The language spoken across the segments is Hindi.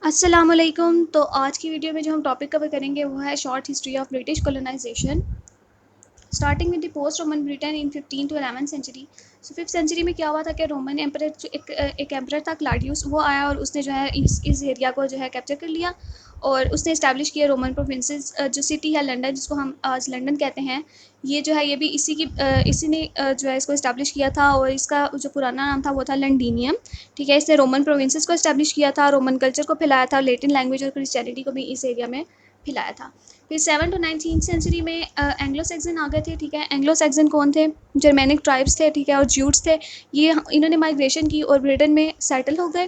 अस्सलामुअलैकुम। तो आज की वीडियो में जो हम टॉपिक कवर करेंगे वो है short history of British colonisation starting with the post Roman Britain in 15 to 11 century. So 5th century में क्या हुआ था कि रोमन एम्परर एक एम्परर था क्लाडियस, वो आया और उसने जो है इस एरिया को जो है कैप्चर कर लिया और उसने इस्टेब्लिश किया रोमन प्रोविंसेस। जो सिटी है लंदन, जिसको हम आज लंदन कहते हैं, ये जो है ये भी इसी ने जो है इसको इस्टेब्लिश किया था और इसका जो पुराना नाम था वो था लंडीनियम। ठीक है, इसने रोमन प्रोविंसेस को इस्टेब्लिश किया था, रोमन कल्चर को फैलाया था, लेटिन लैंग्वेज और क्रिश्चियनिटी को भी इस एरिया में फैलाया था। फिर 7 to 19 सेंचुरी में एंग्लो सैक्सन आ गए थे। ठीक है, एंग्लो सैक्सन कौन थे? जर्मेनिक ट्राइब्स थे। ठीक है, और ज्यूट्स थे। ये इन्होंने माइग्रेशन की और ब्रिटेन में सेटल हो गए।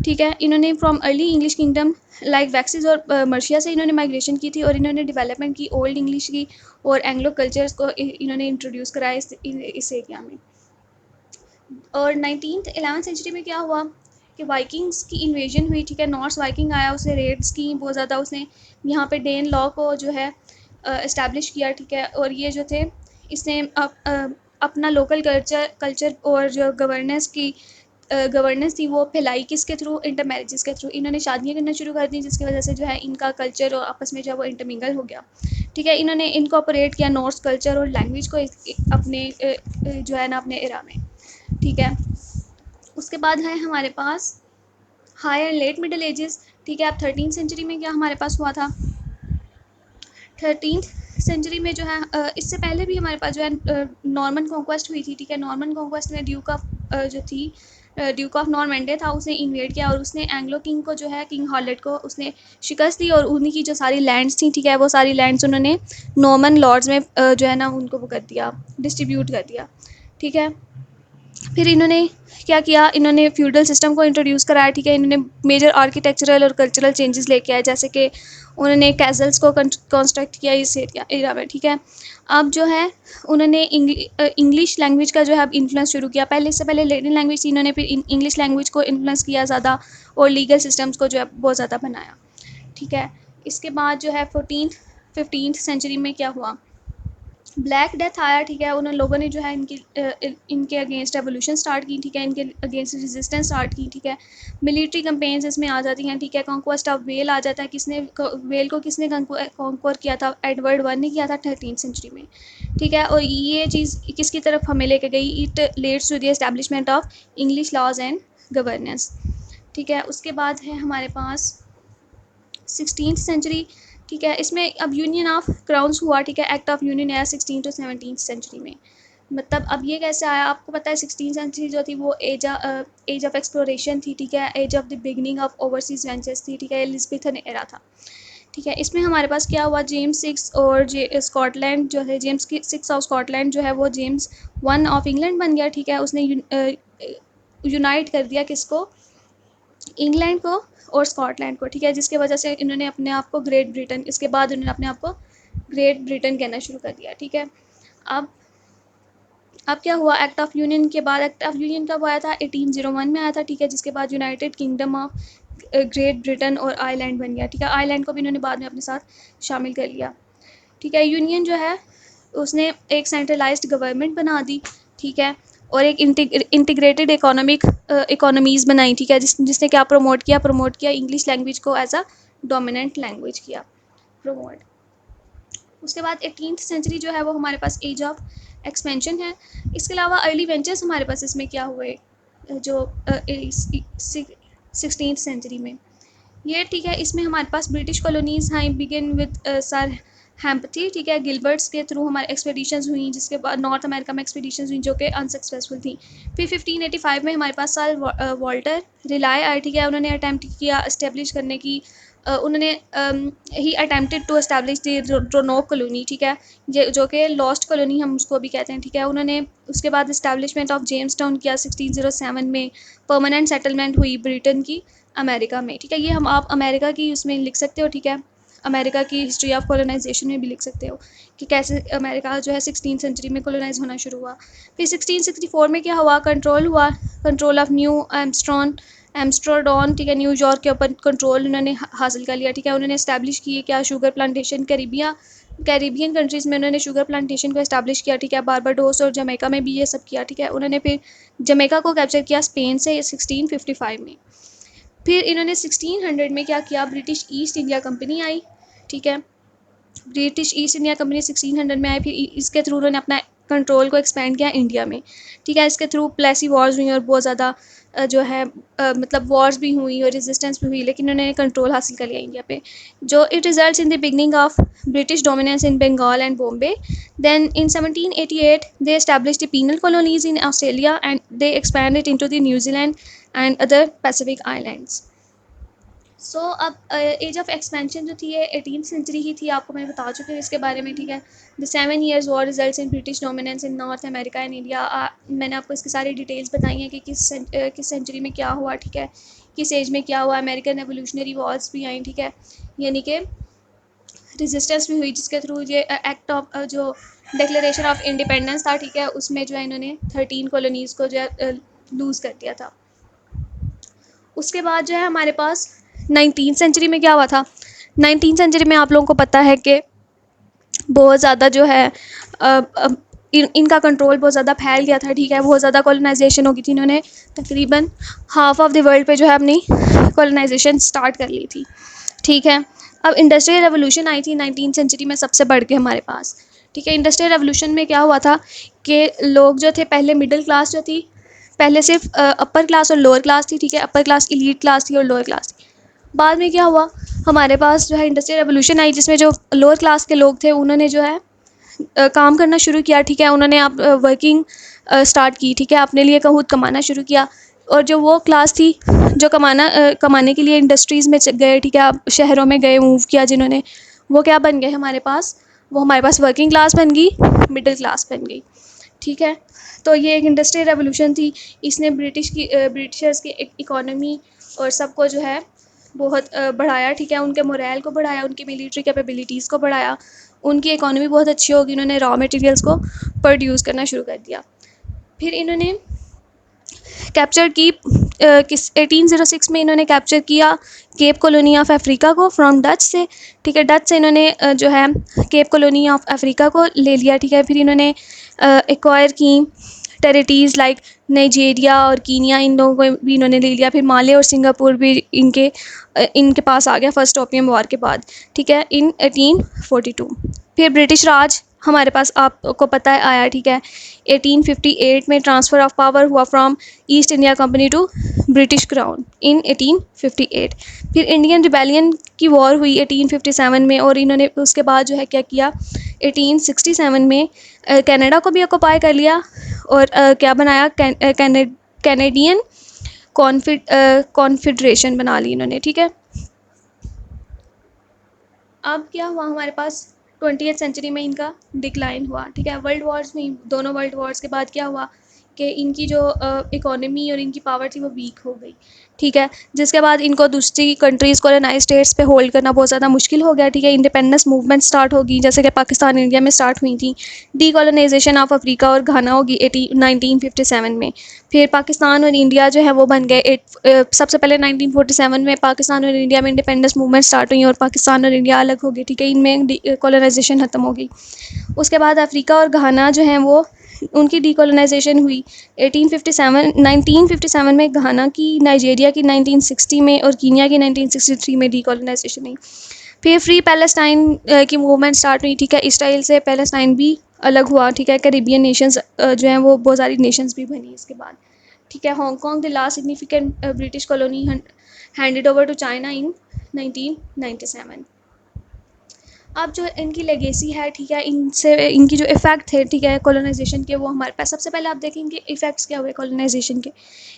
ठीक है, इन्होंने from early English kingdom like Wessex और मर्शिया से इन्होंने माइग्रेशन की थी और इन्होंने डेवलपमेंट की ओल्ड इंग्लिश की और एंग्लो कल्चर्स को इन्होंने इंट्रोड्यूस कराया इस एरिया में। और 19th 11th सेंचुरी में क्या हुआ कि वाइकिंग्स की इन्वेजन हुई। ठीक है, नॉर्थ वाइकिंग आया, उसने रेड्स की बहुत ज़्यादा, उसने यहाँ पे डेन लॉ को जो है इस्टेब्लिश किया। ठीक है, और ये जो थे इसने अपना लोकल कल्चर और जो गवर्नेंस थी वो फैलाई किसके थ्रू? इंटर मैरिजेस के थ्रू। इन्होंने शादियाँ करना शुरू कर दी जिसकी वजह से जो है इनका कल्चर और आपस में जो है वो इंटरमिंगल हो गया। ठीक है, इन्होंने इनकॉर्पोरेट किया नॉर्थ कल्चर और लैंग्वेज को अपने जो है ना अपने एरा में। ठीक है, उसके बाद है हमारे पास high and late middle ages. ठीक है, अब 13th सेंचुरी में क्या हमारे पास हुआ था? 13th सेंचुरी में जो है इससे पहले भी हमारे पास जो है नॉर्मन कॉन्क्वेस्ट हुई थी। ठीक है, नॉर्मन कॉन्क्वेस्ट में ड्यूक ऑफ नॉर्मैंडे था, उसने इन्वेड किया और उसने एंग्लो किंग को जो है किंग हॉलेट को उसने शिकस्त दी और उन्हीं की जो सारी लैंड्स थी, ठीक है, वो सारी लैंड्स उन्होंने नॉर्मन लॉर्ड्स में जो है ना उनको वो कर दिया, डिस्ट्रीब्यूट कर दिया। ठीक है, फिर इन्होंने क्या किया? इन्होंने फ्यूडल सिस्टम को इंट्रोड्यूस कराया। ठीक है, इन्होंने मेजर आर्किटेक्चरल और कल्चरल चेंजेस लेके आए, जैसे कि उन्होंने कैसल्स को कंस्ट्रक्ट किया इस एरिया में। ठीक है, अब जो है उन्होंने इंग्लिश लैंग्वेज का जो है अब इन्फ्लुएंस शुरू किया। पहले इससे पहले लेटिन लैंग्वेज थी, इन्होंने फिर इंग्लिश लैंग्वेज को इन्फ्लुएंस किया ज़्यादा और लीगल सिस्टम्स को जो है बहुत ज़्यादा बनाया। ठीक है, इसके बाद जो है 14th 15th सेंचुरी में क्या हुआ? ब्लैक डेथ आया। ठीक है, उन लोगों ने जो है इनके अगेंस्ट रेवोल्यूशन स्टार्ट की। ठीक है, इनके अगेंस्ट रेजिस्टेंस स्टार्ट की। ठीक है, मिलिट्री कैंपेन्स इसमें आ जाती हैं। ठीक है, कॉन्क्वेस्ट ऑफ वेल आ जाता है। वेल को किसने कॉन्क्वर किया था? एडवर्ड वन ने किया था 13th सेंचुरी में। ठीक है, और ये चीज़ किसकी तरफ हमें लेके गई? It leads to the establishment of English laws and governance. ठीक है, उसके बाद है हमारे पास 16th सेंचुरी। ठीक है, इसमें अब यूनियन ऑफ क्राउन्स हुआ। ठीक है, एक्ट ऑफ यूनियन आया 16 to 17th सेंचुरी में। मतलब अब ये कैसे आया? आपको पता है 16th सेंचुरी जो थी वो एज ऑफ एक्सप्लोरेशन थी। ठीक है, age of the beginning of overseas ventures थी। ठीक है, एलिज़ाबेथन एरा था। ठीक है, इसमें हमारे पास क्या हुआ? जेम्स सिक्स और स्कॉटलैंड जो है, जेम्स की सिक्स ऑफ स्कॉटलैंड जो है वो जेम्स वन ऑफ इंग्लैंड बन गया। ठीक है, उसने यूनाइट कर दिया किसको? इंग्लैंड को और स्कॉटलैंड को। ठीक है, जिसकी वजह से इन्होंने अपने आप को ग्रेट ब्रिटेन, इसके बाद उन्होंने अपने आप को ग्रेट ब्रिटेन कहना शुरू कर दिया। ठीक है, अब अब क्या हुआ? एक्ट ऑफ यूनियन के बाद, एक्ट ऑफ यूनियन कब आया था? 1801 में आया था। ठीक है, जिसके बाद United kingdom of great Britain और आयरलैंड बन गया। ठीक है, आयरलैंड को भी इन्होंने बाद में अपने साथ शामिल कर लिया। ठीक है, यूनियन जो है उसने एक सेंट्रलाइज्ड गवर्नमेंट बना दी। ठीक है, और एक इंटीग्रेटेड इकोनॉमीज़ बनाई। ठीक है, जिसने क्या प्रमोट किया इंग्लिश लैंग्वेज को एज अ डोमिनेंट लैंग्वेज किया प्रमोट। उसके बाद 18th सेंचुरी जो है वो हमारे पास एज ऑफ एक्सपेंशन है। इसके अलावा अर्ली वेंचर्स हमारे पास इसमें क्या हुए जो 16th सेंचुरी में ये। ठीक है, इसमें हमारे पास ब्रिटिश कॉलोनीज़ हैं, बिगिन विद सर हैम्पटी। ठीक है, गिलबर्ट्स के थ्रू हमारे एक्सपेडिशंस हुई, जिसके बाद नॉर्थ अमेरिका में एक्सपेडिशंस हुई जो कि अनसक्सेसफुल थी। फिर 1585 में हमारे पास सर वॉल्टर रिलाय आए। ठीक है, उन्होंने अटैम्प्ट किया इस्टेब्लिश करने की, उन्होंने ही attempted to establish the Roanoke colony. ठीक है, जो कि लॉस्ट कॉलोनी हम उसको भी कहते हैं। ठीक है, उन्होंने उसके बाद इस्टेब्लिशमेंट ऑफ जेम्स टाउन किया 1607 में। परमानेंट सेटलमेंट हुई ब्रिटेन की अमेरिका में। ठीक है, ये हम आप अमेरिका की उसमें लिख सकते हो। ठीक है, अमेरिका की हिस्ट्री ऑफ कॉलोनाइजेशन में भी लिख सकते हो कि कैसे अमेरिका जो है 16th सेंचुरी में कॉलोनाइज होना शुरू हुआ। फिर 1664 में क्या हुआ? Control of New Amsterdam. ठीक है, न्यूयॉर्क के ऊपर कंट्रोल उन्होंने हासिल कर लिया। ठीक है, उन्होंने इस्टेब्लिश किए क्या? Sugar plantation. कैरिबियन कंट्रीज़ में उन्होंने शुगर प्लांटेशन को इस्टेब्लिश किया। ठीक है, बारबाडोस और जमैका में भी ये सब किया। ठीक है, उन्होंने फिर जमैका को कैप्चर किया स्पेन से 1655 में। फिर इन्होंने 1600 में क्या किया, ब्रिटिश ईस्ट इंडिया कंपनी आई, ठीक है। ब्रिटिश ईस्ट इंडिया कंपनी 1600 में आई, फिर इसके थ्रू उन्होंने अपना कंट्रोल को एक्सपेंड किया इंडिया में, ठीक है। इसके थ्रू प्लेसी वॉर्स हुई और बहुत ज़्यादा जो है मतलब वॉर्स भी हुई और रेजिस्टेंस भी हुई, लेकिन उन्होंने कंट्रोल हासिल कर लिया इंडिया पे, जो it results in the beginning of British dominance in Bengal and Bombay. Then in 1788 they established the penal colonies in Australia and they expanded into the New Zealand and other Pacific islands. सो अब एज ऑफ एक्सपेंशन जो थी ये 18th सेंचुरी की थी, आपको मैं बता चुकी हूँ इसके बारे में, ठीक है। The 7 years war results in British dominance in north America and India. मैंने आपको इसकी सारी डिटेल्स बताई हैं कि किस सेंचुरी में क्या हुआ, ठीक है, किस एज में क्या हुआ। अमेरिकन रेवोल्यूशनरी वॉर्स भी आई, ठीक है, यानी कि रेजिस्टेंस भी हुई, जिसके थ्रू ये एक्ट ऑफ जो डिक्लेरेशन ऑफ इंडिपेंडेंस था, ठीक है, उसमें जो है इन्होंने 13 कॉलोनीज़ को जो है लूज़ कर दिया था। उसके बाद जो है हमारे पास 19th सेंचुरी में क्या हुआ था। 19th सेंचुरी में आप लोगों को पता है कि बहुत ज़्यादा जो है इनका कंट्रोल बहुत ज़्यादा फैल गया था, ठीक है, बहुत ज़्यादा कॉलोनाइजेशन हो गई थी। इन्होंने तकरीबन हाफ ऑफ द वर्ल्ड पे जो है अपनी कॉलोनाइजेशन स्टार्ट कर ली थी, ठीक है। अब इंडस्ट्रियल रेवोल्यूशन आई थी 19th सेंचुरी में सबसे बढ़ के हमारे पास, ठीक है। इंडस्ट्रियल रेवोल्यूशन में क्या हुआ था कि लोग जो थे, पहले मिडिल क्लास जो थी, पहले सिर्फ अपर क्लास और लोअर क्लास थी, ठीक है, अपर क्लास इलीट क्लास थी और लोअर क्लास थी। बाद में क्या हुआ, हमारे पास जो है इंडस्ट्रियल रेवोल्यूशन आई, जिसमें जो लोअर क्लास के लोग थे उन्होंने जो है काम करना शुरू किया, ठीक है, उन्होंने आप वर्किंग स्टार्ट की, ठीक है, अपने लिए खुद कमाना शुरू किया। और जो वो क्लास थी जो कमाने के लिए इंडस्ट्रीज़ में गए, ठीक है, आप शहरों में गए, मूव किया जिन्होंने, वो क्या बन गए हमारे पास, वो हमारे पास वर्किंग क्लास बन गई, मिडिल क्लास बन गई, ठीक है। तो ये एक इंडस्ट्रियल रेवोल्यूशन थी, इसने ब्रिटिशर्स की इकोनॉमी और सबको जो है बहुत बढ़ाया, ठीक है, उनके मोरल को बढ़ाया, उनकी मिलिट्री कैपेबिलिटीज़ को बढ़ाया, उनकी इकोनॉमी बहुत अच्छी होगी, उन्होंने रॉ मटेरियल्स को प्रोड्यूस करना शुरू कर दिया। फिर इन्होंने कैप्चर की किस 1806 में इन्होंने कैप्चर किया केप कॉलोनी ऑफ अफ्रीका को फ्रॉम डच से, ठीक है, डच से इन्होंने जो है केप कॉलोनी ऑफ अफ्रीका को ले लिया, ठीक है। फिर इन्होंने एक्वायर की टेरिटरीज़ लाइक नाइजीरिया और कीनिया, इन लोगों को भी इन्होंने ले लिया। फिर माले और सिंगापुर भी इनके पास आ गया फर्स्ट ओपियम वॉर के बाद, ठीक है, इन 1842। फिर ब्रिटिश राज हमारे पास आपको पता है आया, ठीक है। 1858 में ट्रांसफ़र ऑफ पावर हुआ from East India company to British crown in 1858। फिर इंडियन रिबेलियन की वॉर हुई 1857 में, और इन्होंने उसके बाद जो है क्या किया, 1867 में कनाडा को भी ऑक्यूपाई कर लिया और क्या बनाया, कैनेडियन कॉन्फेडरेशन बना ली इन्होंने, ठीक है। अब क्या हुआ हमारे पास 20th सेंचुरी में इनका डिक्लाइन हुआ, ठीक है। वर्ल्ड वॉर्स में, दोनों वर्ल्ड वॉर्स के बाद क्या हुआ कि इनकी जो इकोनॉमी और इनकी पावर थी वो वीक हो गई, ठीक है, जिसके बाद इनको दूसरी कंट्रीज़ कॉलोनाइज स्टेट्स पे होल्ड करना बहुत ज़्यादा मुश्किल हो गया, ठीक है। इंडिपेंडेंस मूवमेंट स्टार्ट होगी, जैसे कि पाकिस्तान इंडिया में स्टार्ट हुई थी। डीकोलोनाइजेशन ऑफ अफ्रीका और घाना होगी 1957 में। फिर पाकिस्तान और इंडिया जो है वो बन गए सबसे पहले 1947 में पाकिस्तान और इंडिया में इंडिपेंडेंस मूवमेंट स्टार्ट हुई और पाकिस्तान और इंडिया अलग हो गए, ठीक है, इनमें कॉलोनाइजेशन ख़त्म हो गई। उसके बाद अफ्रीका और घाना जो हैं वो उनकी डीकोलोनाइजेशन हुई 1957 में घाना की, नाइजीरिया की 1960 में और कीनिया की 1963 में डीकोलोनाइजेशन हुई। फिर फ्री पैलेस्टाइन की मूवमेंट स्टार्ट हुई, ठीक है, इसराइल से पैलेस्टाइन भी अलग हुआ, ठीक है, कैरिबियन नेशंस जो हैं वो बहुत सारी नेशंस भी बनी इसके बाद, ठीक है। Hong Kong the last significant British colony handed over to China in 1997। अब जो इनकी लेगेसी है, ठीक है, इनसे इनकी जो इफ़ेक्ट थे, ठीक है, कॉलोनाइजेशन के, वो हमारे पास सबसे पहले आप देखेंगे इफ़ेक्ट्स क्या हुए कॉलोनाइजेशन के।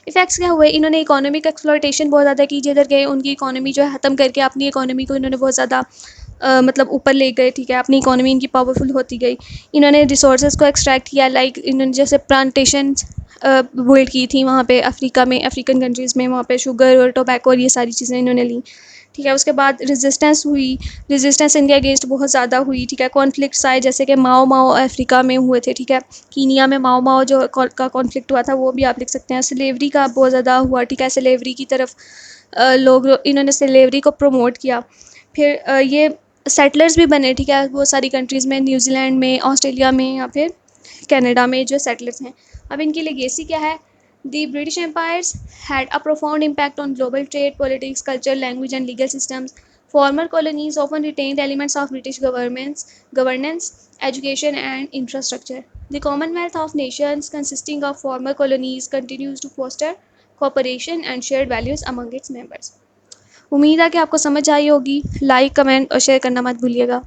इफ़ेक्ट्स क्या हुए, इन्होंने इकोनॉमिक एक्सप्लॉयटेशन बहुत ज़्यादा की, जिधर गए उनकी इकोनॉमी जो है ख़त्म करके अपनी इकोनॉमी को इन्होंने बहुत ज़्यादा मतलब ऊपर ले गए, ठीक है, अपनी इकोनॉमी इनकी पावरफुल होती गई। इन्होंने रिसोर्सेज को एक्सट्रैक्ट किया, लाइक इन्होंने जैसे प्लांटेशन बिल्ड की थी वहाँ पे अफ्रीका में, अफ्रीकन कंट्रीज़ में, वहाँ पे शुगर और टोबैको और ये सारी चीज़ें इन्होंने ली, ठीक है। उसके बाद रेजिस्टेंस हुई, रेजिस्टेंस इनके अगेंस्ट बहुत ज़्यादा हुई, ठीक है। कॉन्फ्लिक्ट्स आए, जैसे कि माओ माओ अफ्रीका में हुए थे, ठीक है, कीनिया में माओ माओ जो का कॉन्फ्लिक्ट हुआ था वो भी आप लिख सकते हैं। स्लेवरी का बहुत ज़्यादा हुआ, ठीक है, स्लेवरी की तरफ लोग इन्होंने स्लेवरी को प्रमोट किया। फिर ये सेटलर्स भी बने, ठीक है, बहुत सारी कंट्रीज़ में, न्यूजीलैंड में, ऑस्ट्रेलिया में या फिर कनाडा में जो सेटलर्स हैं। अब इनकी लेगेसी क्या है, The British empires had a profound impact on global trade, politics, culture, language, and legal systems. Former colonies often retained elements of British governance, education, and infrastructure. The Commonwealth of Nations, consisting of former colonies, continues to foster cooperation and shared values among its members. उम्मीद है कि आपको समझ आई होगी। लाइक, कमेंट और शेयर करना मत भूलिएगा।